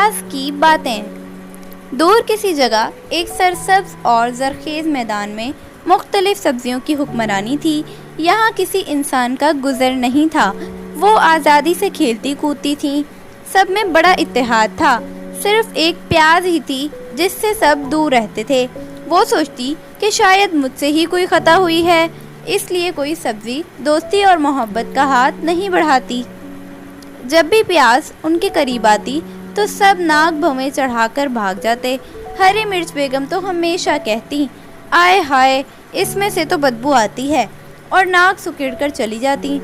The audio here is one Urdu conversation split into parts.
پیاز کی باتیں۔ دور کسی جگہ ایک سرسبز اور زرخیز میدان میں مختلف سبزیوں کی حکمرانی تھی۔ یہاں کسی انسان کا گزر نہیں تھا، وہ آزادی سے کھیلتی کودتی تھیں، سب میں بڑا اتحاد تھا۔ صرف ایک پیاز ہی تھی جس سے سب دور رہتے تھے۔ وہ سوچتی کہ شاید مجھ سے ہی کوئی خطا ہوئی ہے، اس لیے کوئی سبزی دوستی اور محبت کا ہاتھ نہیں بڑھاتی۔ جب بھی پیاز ان کے قریب آتی تو سب ناک بھویں چڑھا کر بھاگ جاتے۔ ہری مرچ بیگم تو ہمیشہ کہتی، آئے ہائے، اس میں سے تو بدبو آتی ہے، اور ناک سکیڑ کر چلی جاتی۔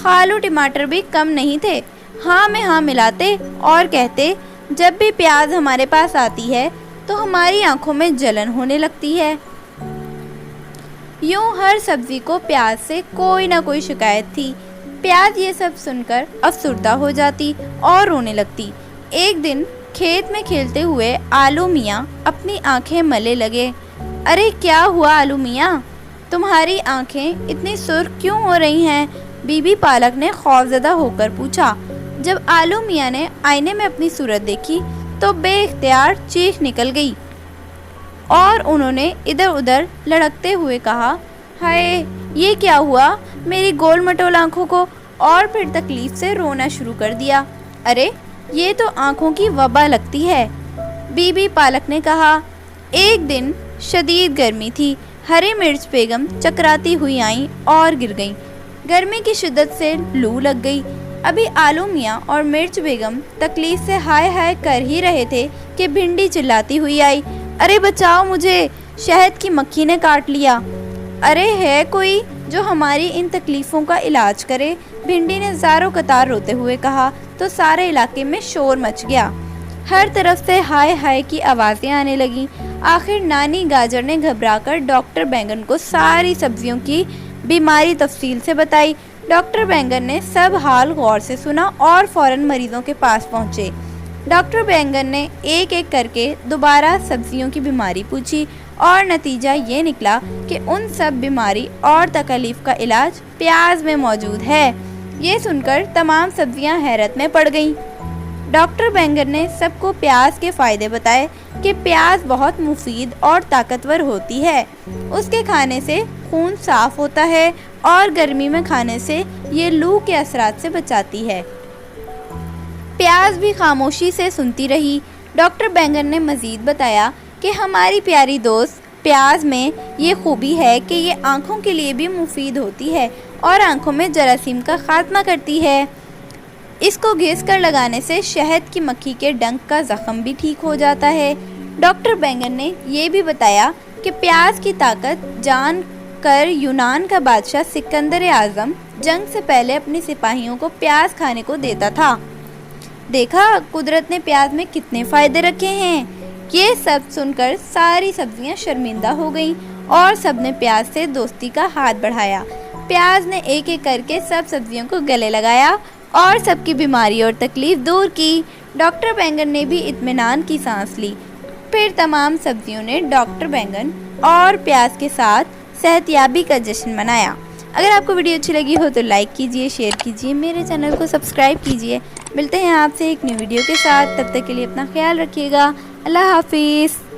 خالو ٹماٹر بھی کم نہیں تھے، ہاں میں ہاں ملاتے اور کہتے، جب بھی پیاز ہمارے پاس آتی ہے تو ہماری آنکھوں میں جلن ہونے لگتی ہے۔ یوں ہر سبزی کو پیاز سے کوئی نہ کوئی شکایت تھی۔ پیاز یہ سب سن کر افسردہ ہو جاتی اور رونے لگتی۔ ایک دن کھیت میں کھیلتے ہوئے آلو میاں اپنی آنکھیں ملے لگے۔ ارے کیا ہوا آلو میاں، تمہاری آنکھیں اتنی سرخ کیوں ہو رہی ہیں؟ بی بی پالک نے خوفزدہ ہو کر پوچھا۔ جب آلو میاں نے آئینے میں اپنی صورت دیکھی تو بے اختیار چیخ نکل گئی اور انہوں نے ادھر ادھر لڑکتے ہوئے کہا، ہائے یہ کیا ہوا میری گول مٹول آنکھوں کو، اور پھر تکلیف سے رونا شروع کر دیا۔ ارے یہ تو آنکھوں کی وبا لگتی ہے، بی بی پالک نے کہا۔ ایک دن شدید گرمی تھی، ہری مرچ بیگم چکراتی ہوئی آئیں اور گر گئیں۔ گرمی کی شدت سے لو لگ گئی۔ ابھی آلو میاں اور مرچ بیگم تکلیف سے ہائے ہائے کر ہی رہے تھے کہ بھنڈی چلاتی ہوئی آئی، ارے بچاؤ مجھے، شہد کی مکھی نے کاٹ لیا۔ ارے ہے کوئی جو ہماری ان تکلیفوں کا علاج کرے؟ بھنڈی نے زاروں قطار روتے ہوئے کہا تو سارے علاقے میں شور مچ گیا۔ ہر طرف سے ہائے ہائے کی آوازیں آنے لگیں۔ آخر نانی گاجر نے گھبرا کر ڈاکٹر بینگن کو ساری سبزیوں کی بیماری تفصیل سے بتائی۔ ڈاکٹر بینگن نے سب حال غور سے سنا اور فوراً مریضوں کے پاس پہنچے۔ ڈاکٹر بینگن نے ایک ایک کر کے دوبارہ سبزیوں کی بیماری پوچھی اور نتیجہ یہ نکلا کہ ان سب بیماری اور تکلیف کا علاج پیاز میں موجود ہے۔ یہ سن کر تمام سبزیاں حیرت میں پڑ گئیں۔ ڈاکٹر بینگن نے سب کو پیاز کے فائدے بتائے کہ پیاز بہت مفید اور طاقتور ہوتی ہے، اس کے کھانے سے خون صاف ہوتا ہے اور گرمی میں کھانے سے یہ لو کے اثرات سے بچاتی ہے۔ پیاز بھی خاموشی سے سنتی رہی۔ ڈاکٹر بینگن نے مزید بتایا کہ ہماری پیاری دوست پیاز میں یہ خوبی ہے کہ یہ آنکھوں کے لیے بھی مفید ہوتی ہے اور آنکھوں میں جراثیم کا خاتمہ کرتی ہے۔ اس کو گھس کر لگانے سے شہد کی مکھی کے ڈنک کا زخم بھی ٹھیک ہو جاتا ہے۔ ڈاکٹر بینگن نے یہ بھی بتایا کہ پیاز کی طاقت جان کر یونان کا بادشاہ سکندر اعظم جنگ سے پہلے اپنے سپاہیوں کو پیاز کھانے کو دیتا تھا۔ دیکھا قدرت نے پیاز میں کتنے فائدے رکھے ہیں۔ یہ سب سن کر ساری سبزیاں شرمندہ ہو گئیں اور سب نے پیاز سے دوستی کا ہاتھ بڑھایا۔ پیاز نے ایک ایک کر کے سب سبزیوں کو گلے لگایا اور سب کی بیماری اور تکلیف دور کی۔ ڈاکٹر بینگن نے بھی اطمینان کی سانس لی۔ پھر تمام سبزیوں نے ڈاکٹر بینگن اور پیاز کے ساتھ صحت یابی کا جشن منایا۔ اگر آپ کو ویڈیو اچھی لگی ہو تو لائک کیجیے، شیئر کیجیے، میرے چینل کو سبسکرائب کیجیے۔ ملتے ہیں آپ سے ایک نیو ویڈیو کے ساتھ، تب تک کے لیے اپنا خیال رکھیے گا۔ اللہ حافظ۔